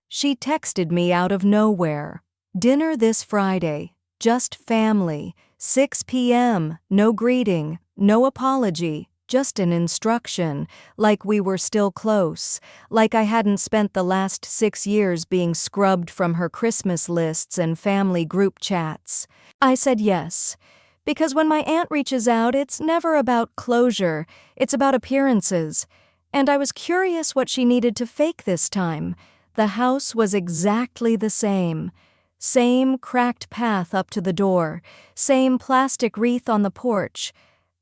She texted me out of nowhere. Dinner this Friday, just family, 6 p.m., no greeting, no apology, just an instruction, like we were still close, like I hadn't spent the last 6 years being scrubbed from her Christmas lists and family group chats. I said yes, because when my aunt reaches out, it's never about closure, it's about appearances. And I was curious what she needed to fake this time. The house was exactly the same. Same cracked path up to the door, same plastic wreath on the porch.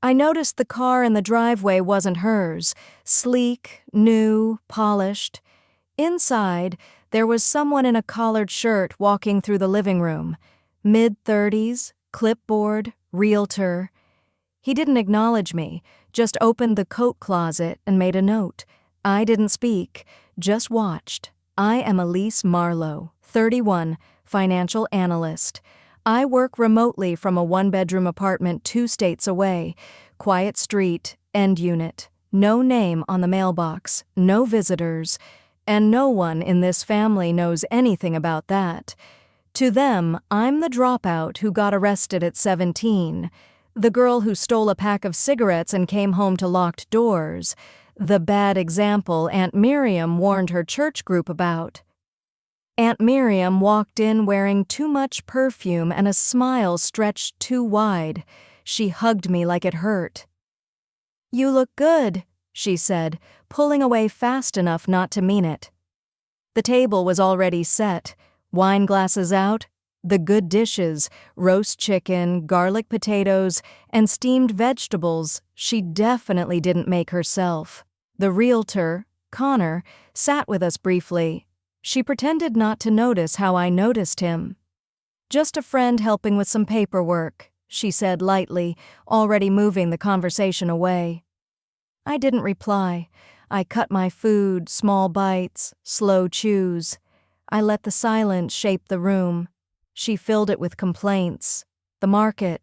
I noticed the car in the driveway wasn't hers, sleek, new, polished. Inside, there was someone in a collared shirt walking through the living room. Mid-30s, clipboard, realtor. He didn't acknowledge me, just opened the coat closet and made a note. I didn't speak, just watched. I am Elise Marlowe, 31, financial analyst. I work remotely from a one-bedroom apartment 2 states away. Quiet street, end unit. No name on the mailbox, no visitors, and no one in this family knows anything about that. To them, I'm the dropout who got arrested at 17, the girl who stole a pack of cigarettes and came home to locked doors, the bad example Aunt Miriam warned her church group about. Aunt Miriam walked in wearing too much perfume and a smile stretched too wide. She hugged me like it hurt. "You look good," she said, pulling away fast enough not to mean it. The table was already set, wine glasses out, the good dishes, roast chicken, garlic potatoes, and steamed vegetables she definitely didn't make herself. The realtor, Connor, sat with us briefly. She pretended not to notice how I noticed him. "Just a friend helping with some paperwork," she said lightly, already moving the conversation away. I didn't reply. I cut my food, small bites, slow chews. I let the silence shape the room. She filled it with complaints. The market,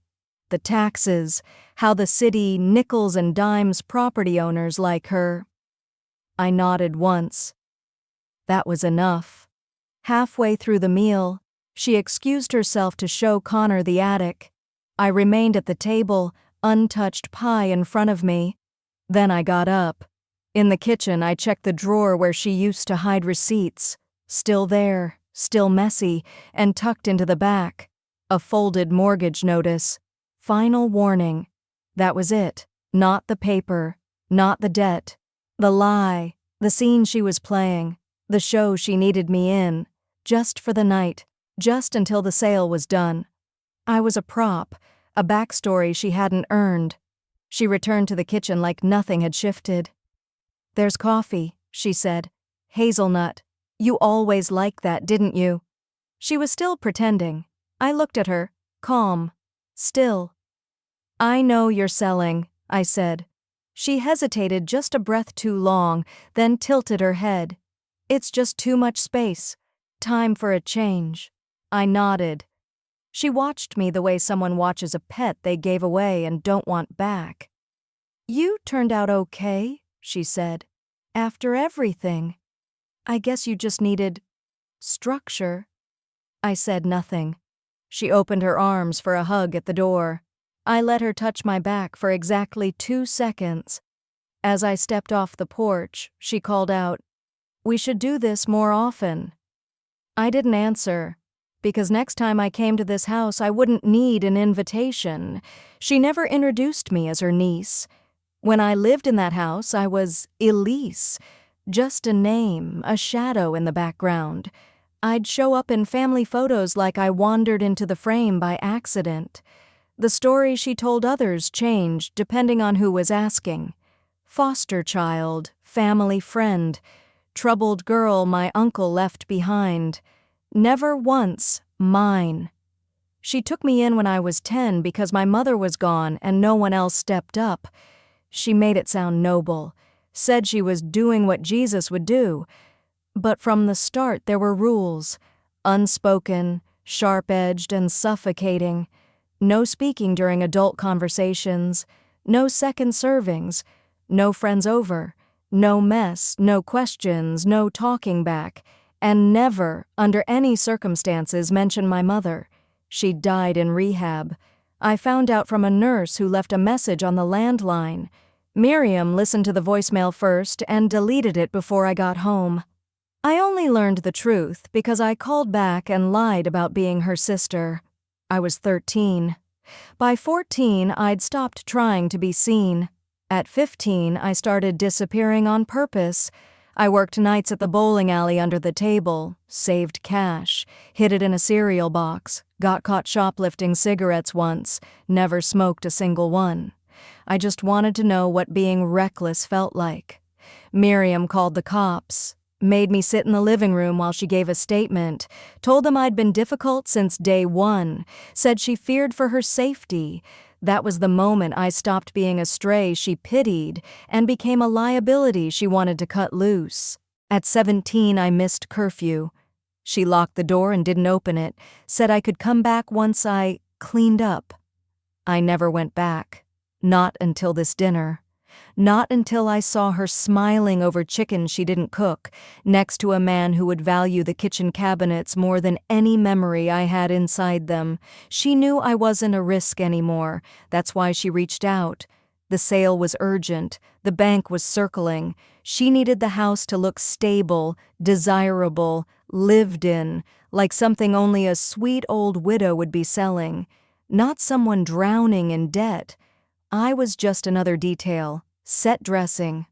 the taxes, how the city nickels and dimes property owners like her. I nodded once. That was enough. Halfway through the meal, she excused herself to show Connor the attic. I remained at the table, untouched pie in front of me. Then I got up. In the kitchen, I checked the drawer where she used to hide receipts. Still there, still messy, and tucked into the back. A folded mortgage notice. Final warning. That was it. Not the paper. Not the debt. The lie. The scene she was playing. The show she needed me in. Just for the night. Just until the sale was done. I was a prop. A backstory she hadn't earned. She returned to the kitchen like nothing had shifted. "There's coffee," she said. "Hazelnut. You always liked that, didn't you?" She was still pretending. I looked at her, calm. Still. "I know you're selling," I said. She hesitated just a breath too long, then tilted her head. "It's just too much space. Time for a change." I nodded. She watched me the way someone watches a pet they gave away and don't want back. "You turned out okay," she said. "After everything. I guess you just needed structure." I said nothing. She opened her arms for a hug at the door. I let her touch my back for exactly 2 seconds. As I stepped off the porch, she called out, "We should do this more often." I didn't answer, because next time I came to this house I wouldn't need an invitation. She never introduced me as her niece. When I lived in that house, I was Elise, just a name, a shadow in the background. I'd show up in family photos like I wandered into the frame by accident. The story she told others changed depending on who was asking. Foster child, family friend, troubled girl my uncle left behind. Never once mine. She took me in when I was 10 because my mother was gone and no one else stepped up. She made it sound noble, said she was doing what Jesus would do. But from the start there were rules, unspoken, sharp-edged and suffocating. No speaking during adult conversations, no second servings, no friends over, no mess, no questions, no talking back, and never, under any circumstances, mention my mother. She died in rehab. I found out from a nurse who left a message on the landline. Miriam listened to the voicemail first and deleted it before I got home. I only learned the truth because I called back and lied about being her sister. I was 13. By 14, I'd stopped trying to be seen. At 15, I started disappearing on purpose. I worked nights at the bowling alley under the table, saved cash, hid it in a cereal box, got caught shoplifting cigarettes once, never smoked a single one. I just wanted to know what being reckless felt like. Miriam called the cops, made me sit in the living room while she gave a statement, told them I'd been difficult since day one, said she feared for her safety. That was the moment I stopped being a stray she pitied and became a liability she wanted to cut loose. At 17, I missed curfew. She locked the door and didn't open it, said I could come back once I cleaned up. I never went back. Not until this dinner. Not until I saw her smiling over chicken she didn't cook, next to a man who would value the kitchen cabinets more than any memory I had inside them. She knew I wasn't a risk anymore. That's why she reached out. The sale was urgent. The bank was circling. She needed the house to look stable, desirable, lived in, like something only a sweet old widow would be selling. Not someone drowning in debt. I was just another detail. Set dressing.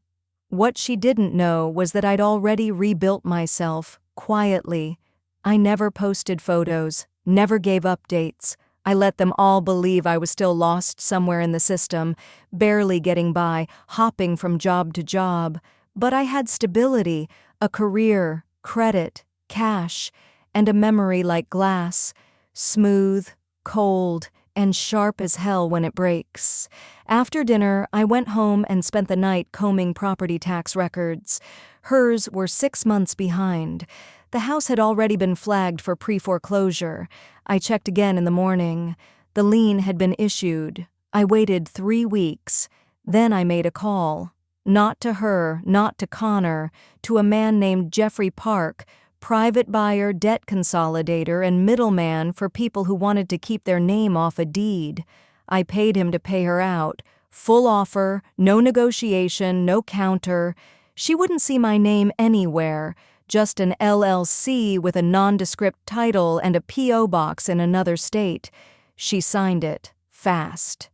What she didn't know was that I'd already rebuilt myself, quietly. I never posted photos, never gave updates. I let them all believe I was still lost somewhere in the system, barely getting by, hopping from job to job. But I had stability, a career, credit, cash, and a memory like glass, smooth, cold, and sharp as hell when it breaks. After dinner, I went home and spent the night combing property tax records. Hers were 6 months behind. The house had already been flagged for pre-foreclosure. I checked again in the morning. The lien had been issued. I waited 3 weeks. Then I made a call. Not to her, not to Connor, to a man named Jeffrey Park, private buyer, debt consolidator, and middleman for people who wanted to keep their name off a deed. I paid him to pay her out. Full offer, no negotiation, no counter. She wouldn't see my name anywhere, just an LLC with a nondescript title and a P.O. box in another state. She signed it, fast.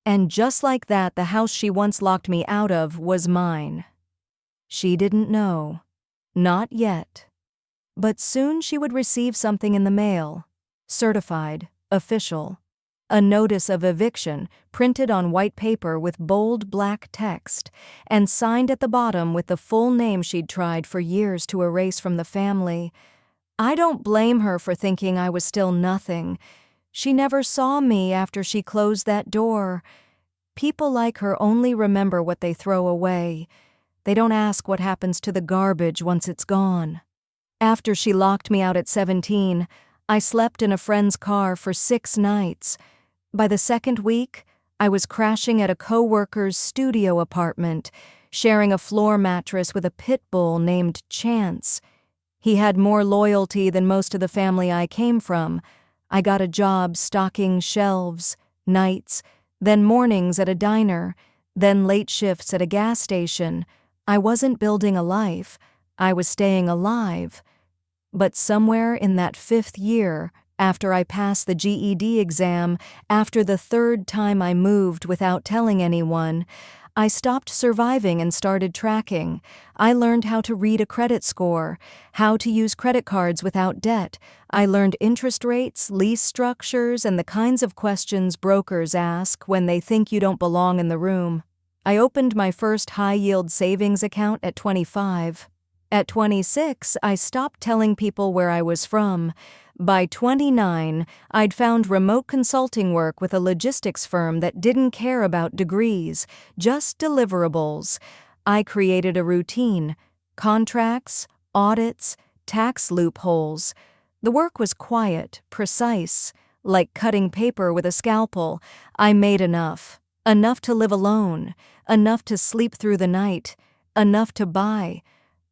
And just like that, the house she once locked me out of was mine. She didn't know. Not yet. But soon she would receive something in the mail. Certified, official. A notice of eviction printed on white paper with bold black text and signed at the bottom with the full name she'd tried for years to erase from the family. I don't blame her for thinking I was still nothing. She never saw me after she closed that door. People like her only remember what they throw away. They don't ask what happens to the garbage once it's gone. After she locked me out at 17, I slept in a friend's car for 6 nights. By the second week, I was crashing at a co-worker's studio apartment, sharing a floor mattress with a pit bull named Chance. He had more loyalty than most of the family I came from. I got a job stocking shelves, nights, then mornings at a diner, then late shifts at a gas station. I wasn't building a life. I was staying alive. But somewhere in that 5th year, after I passed the GED exam, after the 3rd time I moved without telling anyone, I stopped surviving and started tracking. I learned how to read a credit score, how to use credit cards without debt. I learned interest rates, lease structures, and the kinds of questions brokers ask when they think you don't belong in the room. I opened my first high-yield savings account at 25. At 26, I stopped telling people where I was from. By 29, I'd found remote consulting work with a logistics firm that didn't care about degrees, just deliverables. I created a routine: contracts, audits, tax loopholes. The work was quiet, precise, like cutting paper with a scalpel. I made enough. Enough to live alone, enough to sleep through the night, enough to buy.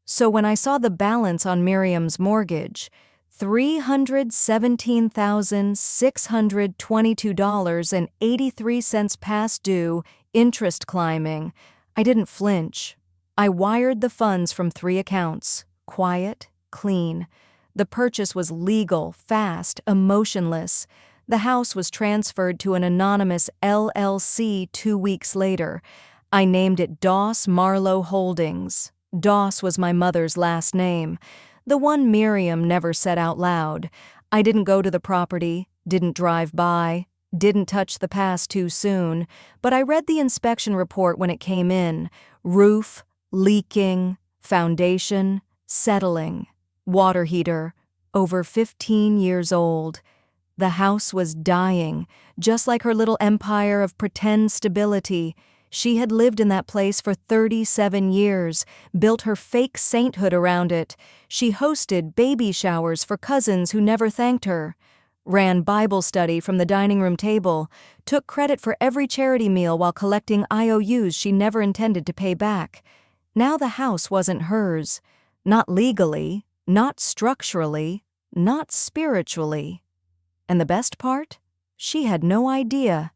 So when I saw the balance on Miriam's mortgage, $317,622.83 past due, interest climbing, I didn't flinch. I wired the funds from 3 accounts, quiet, clean. The purchase was legal, fast, emotionless. The house was transferred to an anonymous LLC 2 weeks later. I named it Doss Marlowe Holdings. Doss was my mother's last name, the one Miriam never said out loud. I didn't go to the property, didn't drive by, didn't touch the past too soon, but I read the inspection report when it came in. Roof, leaking, foundation, settling, water heater, over 15 years old. The house was dying, just like her little empire of pretend stability. She had lived in that place for 37 years, built her fake sainthood around it. She hosted baby showers for cousins who never thanked her, ran Bible study from the dining room table, took credit for every charity meal while collecting IOUs she never intended to pay back. Now the house wasn't hers. Not legally, not structurally, not spiritually. And the best part? She had no idea.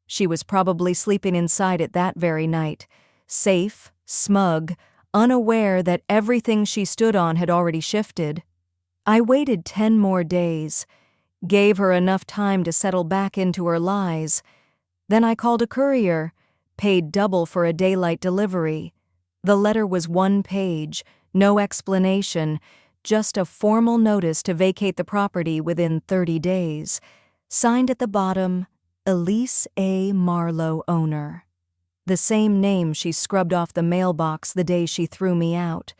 She was probably sleeping inside it that very night, safe, smug, unaware that everything she stood on had already shifted. I waited 10 more days, gave her enough time to settle back into her lies. Then I called a courier, paid double for a daylight delivery. The letter was 1 page, no explanation, just a formal notice to vacate the property within 30 days. Signed at the bottom, Elise A. Marlowe, owner. The same name she scrubbed off the mailbox the day she threw me out.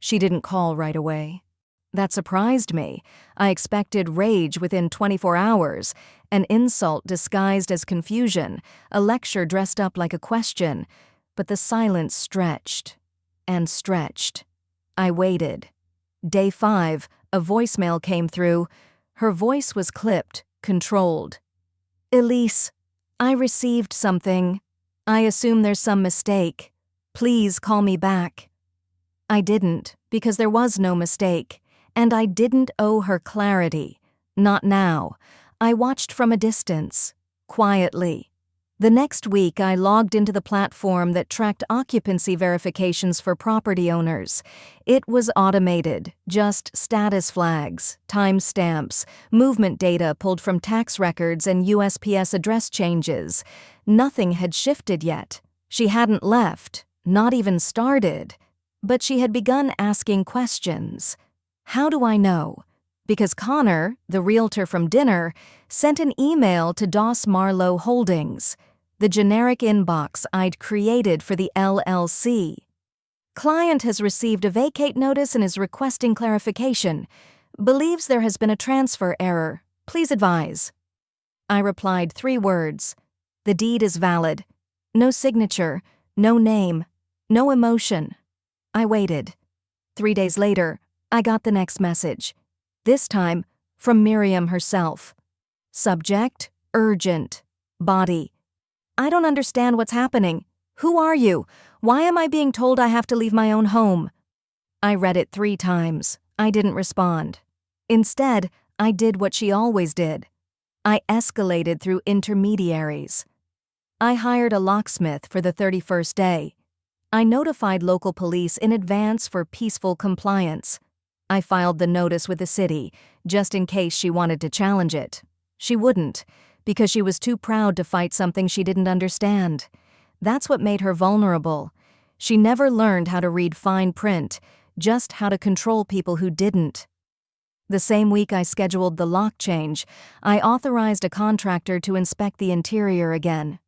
She didn't call right away. That surprised me. I expected rage within 24 hours, an insult disguised as confusion, a lecture dressed up like a question. But the silence stretched and stretched. I waited. Day 5, a voicemail came through. Her voice was clipped, controlled. Elise, I received something. I assume there's some mistake. Please call me back. I didn't, because there was no mistake, and I didn't owe her clarity. Not now. I watched from a distance, quietly. The next week, I logged into the platform that tracked occupancy verifications for property owners. It was automated, just status flags, timestamps, movement data pulled from tax records and USPS address changes. Nothing had shifted yet. She hadn't left, not even started. But she had begun asking questions. How do I know? Because Connor, the realtor from dinner, sent an email to Doss Marlowe Holdings, the generic inbox I'd created for the LLC. Client has received a vacate notice and is requesting clarification. Believes there has been a transfer error. Please advise. I replied 3 words. The deed is valid. No signature, no name, no emotion. I waited. 3 days later, I got the next message. This time, from Miriam herself. Subject, urgent. Body. I don't understand what's happening. Who are you? Why am I being told I have to leave my own home? I read it 3 times. I didn't respond. Instead, I did what she always did. I escalated through intermediaries. I hired a locksmith for the 31st day. I notified local police in advance for peaceful compliance. I filed the notice with the city, just in case she wanted to challenge it. She wouldn't, because she was too proud to fight something she didn't understand. That's what made her vulnerable. She never learned how to read fine print, just how to control people who didn't. The same week I scheduled the lock change, I authorized a contractor to inspect the interior again.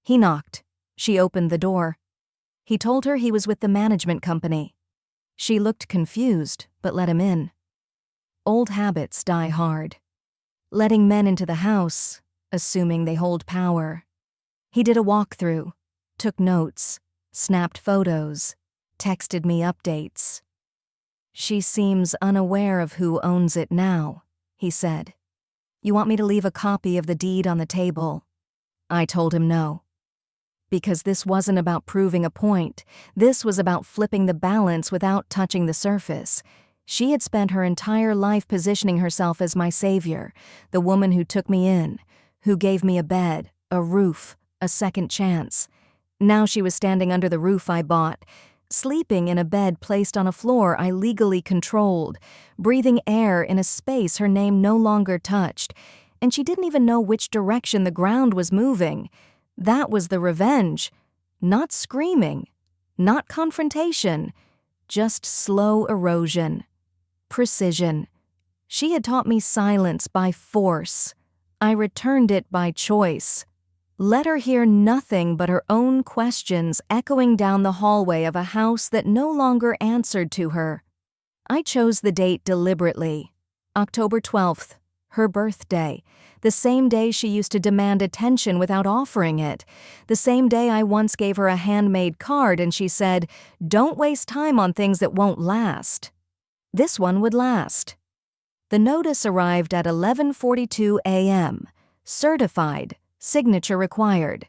He knocked. She opened the door. He told her he was with the management company. She looked confused, but let him in. Old habits die hard. Letting men into the house, assuming they hold power. He did a walkthrough, took notes, snapped photos, texted me updates. She seems unaware of who owns it now, he said. You want me to leave a copy of the deed on the table? I told him no. Because this wasn't about proving a point. This was about flipping the balance without touching the surface. She had spent her entire life positioning herself as my savior, the woman who took me in, who gave me a bed, a roof, a second chance. Now she was standing under the roof I bought, sleeping in a bed placed on a floor I legally controlled, breathing air in a space her name no longer touched, and she didn't even know which direction the ground was moving. That was the revenge. Not screaming, not confrontation, just slow erosion. Precision. She had taught me silence by force. I returned it by choice. Let her hear nothing but her own questions echoing down the hallway of a house that no longer answered to her. I chose the date deliberately. October 12th, her birthday, the same day she used to demand attention without offering it, the same day I once gave her a handmade card and she said, "Don't waste time on things that won't last." This one would last. The notice arrived at 11:42 a.m. Certified, signature required.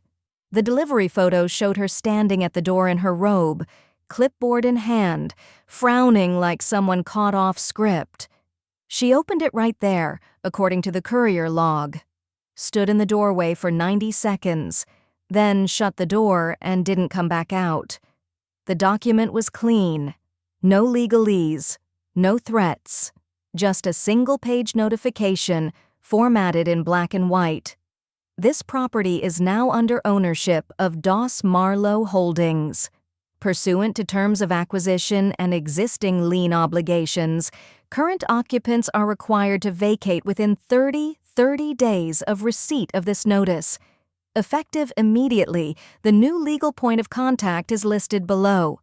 The delivery photo showed her standing at the door in her robe, clipboard in hand, frowning like someone caught off script. She opened it right there, according to the courier log, stood in the doorway for 90 seconds, then shut the door and didn't come back out. The document was clean. No legalese, no threats, just a single-page notification formatted in black and white. This property is now under ownership of Doss Marlowe Holdings. Pursuant to terms of acquisition and existing lien obligations, current occupants are required to vacate within 30 days of receipt of this notice. Effective immediately, the new legal point of contact is listed below.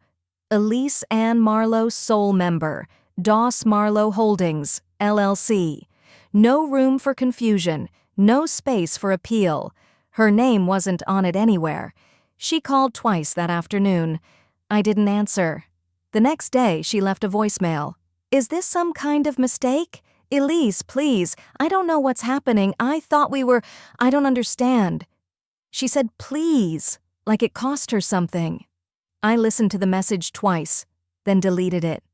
Elise Ann Marlowe, sole member, Doss Marlowe Holdings, LLC. No room for confusion, no space for appeal. Her name wasn't on it anywhere. She called twice that afternoon. I didn't answer. The next day, she left a voicemail. "Is this some kind of mistake? Elise, please, I don't know what's happening. I thought we were, I don't understand." She said please, like it cost her something. I listened to the message twice, then deleted it.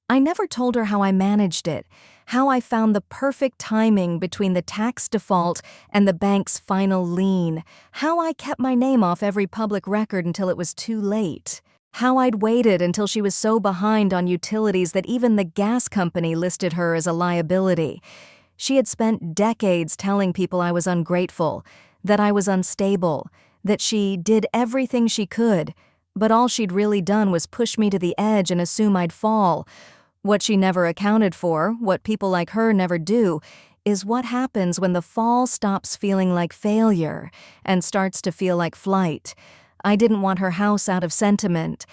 I never told her how I managed it, how I found the perfect timing between the tax default and the bank's final lien, how I kept my name off every public record until it was too late, how I'd waited until she was so behind on utilities that even the gas company listed her as a liability. She had spent decades telling people I was ungrateful, that I was unstable, that she did everything she could, but all she'd really done was push me to the edge and assume I'd fall. What she never accounted for, what people like her never do, is what happens when the fall stops feeling like failure and starts to feel like flight. I didn't want her house out of sentiment.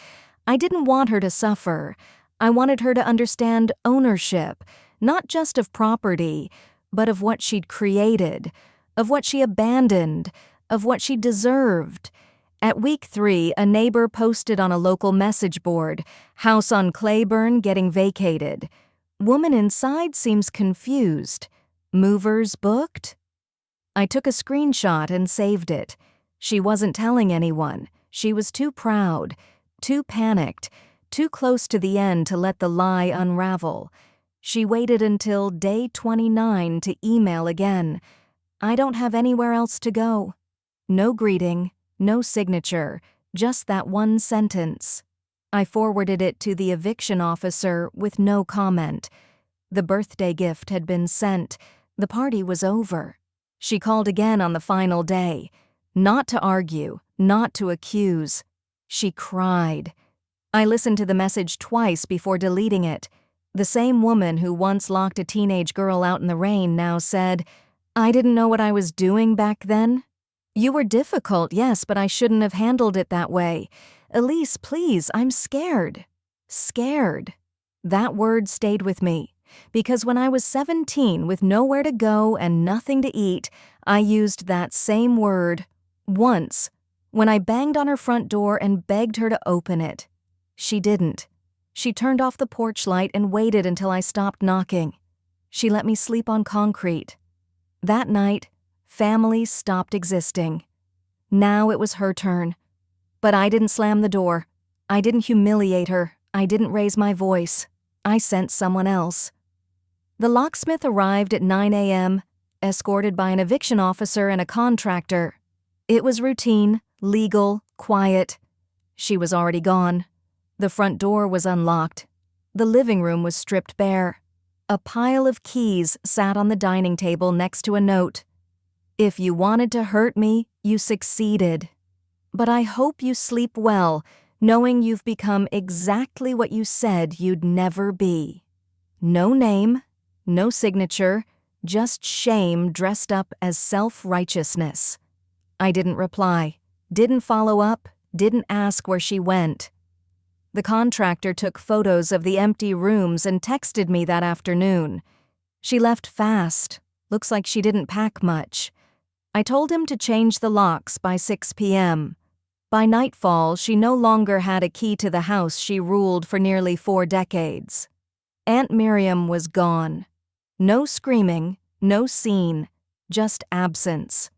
I didn't want her to suffer. I wanted her to understand ownership, not just of property, but of what she'd created, of what she abandoned, of what she deserved. At week 3, a neighbor posted on a local message board, "House on Claiborne getting vacated. Woman inside seems confused. Movers booked?" I took a screenshot and saved it. She wasn't telling anyone. She was too proud, too panicked, too close to the end to let the lie unravel. She waited until day 29 to email again. "I don't have anywhere else to go." No greeting. No signature, just that one sentence. I forwarded it to the eviction officer with no comment. The birthday gift had been sent. The party was over. She called again on the final day. Not to argue, not to accuse. She cried. I listened to the message twice before deleting it. The same woman who once locked a teenage girl out in the rain now said, "I didn't know what I was doing back then. You were difficult, yes, but I shouldn't have handled it that way. Elise, please, I'm scared." Scared. That word stayed with me, because when I was 17 with nowhere to go and nothing to eat, I used that same word once when I banged on her front door and begged her to open it. She didn't. She turned off the porch light and waited until I stopped knocking. She let me sleep on concrete. That night, family stopped existing. Now it was her turn. But I didn't slam the door. I didn't humiliate her. I didn't raise my voice. I sent someone else. The locksmith arrived at 9 a.m., escorted by an eviction officer and a contractor. It was routine, legal, quiet. She was already gone. The front door was unlocked. The living room was stripped bare. A pile of keys sat on the dining table next to a note. If you wanted to hurt me, you succeeded. But I hope you sleep well, knowing you've become exactly what you said you'd never be. No name, no signature, just shame dressed up as self-righteousness. I didn't reply, didn't follow up, didn't ask where she went. The contractor took photos of the empty rooms and texted me that afternoon. She left fast. Looks like she didn't pack much. I told him to change the locks by 6 p.m. By nightfall, she no longer had a key to the house she ruled for nearly 4 decades. Aunt Miriam was gone. No screaming, no scene, just absence.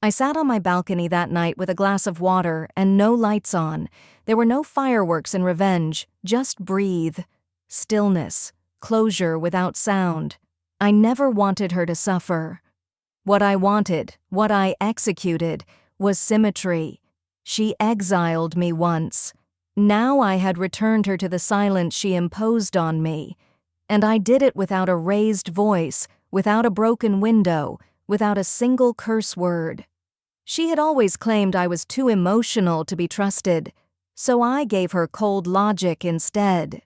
I sat on my balcony that night with a glass of water and no lights on. There were no fireworks in revenge, just breathe. Stillness, closure without sound. I never wanted her to suffer. What I wanted, what I executed, was symmetry. She exiled me once. Now I had returned her to the silence she imposed on me. And I did it without a raised voice, without a broken window, without a single curse word. She had always claimed I was too emotional to be trusted, so I gave her cold logic instead.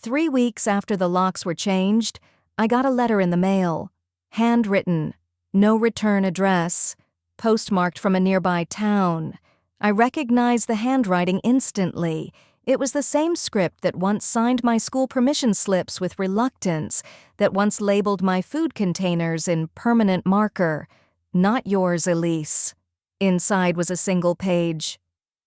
3 weeks after the locks were changed, I got a letter in the mail. Handwritten, no return address, postmarked from a nearby town. I recognized the handwriting instantly. It was the same script that once signed my school permission slips with reluctance, that once labeled my food containers in permanent marker. Not yours, Elise. Inside was a single page.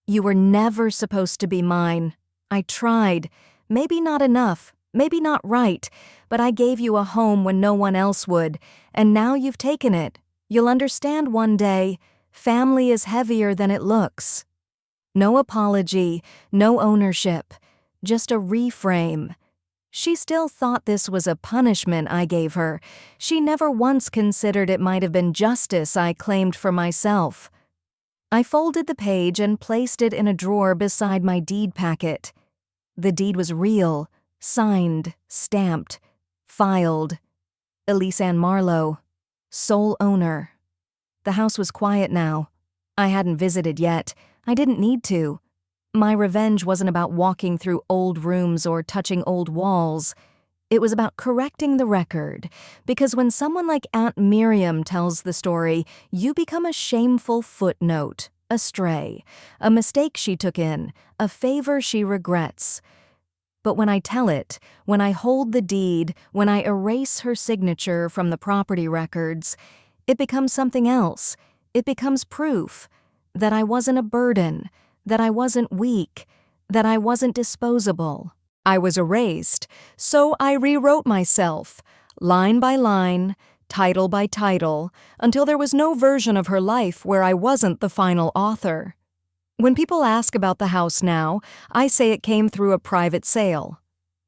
You were never supposed to be mine. I tried. Maybe not enough, maybe not right, but I gave you a home when no one else would, and now you've taken it. You'll understand one day. Family is heavier than it looks. No apology, no ownership, just a reframe. She still thought this was a punishment I gave her. She never once considered it might have been justice I claimed for myself. I folded the page and placed it in a drawer beside my deed packet. The deed was real, signed, stamped, filed. Elise Ann Marlowe, sole owner. The house was quiet now. I hadn't visited yet. I didn't need to. My revenge wasn't about walking through old rooms or touching old walls. It was about correcting the record, because when someone like Aunt Miriam tells the story, you become a shameful footnote, a stray, a mistake she took in, a favor she regrets. But when I tell it, when I hold the deed, when I erase her signature from the property records, it becomes something else. It becomes proof that I wasn't a burden, that I wasn't weak, that I wasn't disposable. I was erased, so I rewrote myself, line by line, title by title, until there was no version of her life where I wasn't the final author. When people ask about the house now, I say it came through a private sale.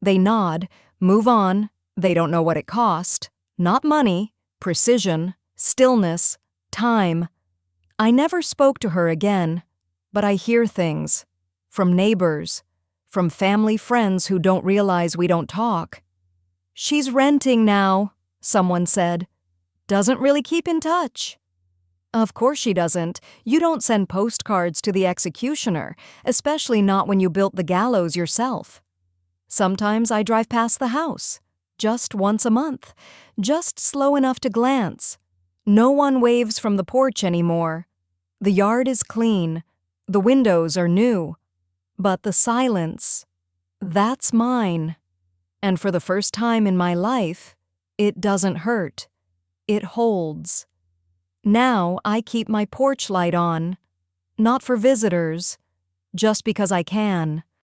They nod, move on, they don't know what it cost. Not money, precision, stillness, time. I never spoke to her again, but I hear things. From neighbors, from family friends who don't realize we don't talk. She's renting now, someone said. Doesn't really keep in touch. Of course she doesn't. You don't send postcards to the executioner, especially not when you built the gallows yourself. Sometimes I drive past the house, just once a month, just slow enough to glance. No one waves from the porch anymore. The yard is clean. The windows are new. But the silence, that's mine. And for the first time in my life, it doesn't hurt. It holds. Now I keep my porch light on, not for visitors, just because I can.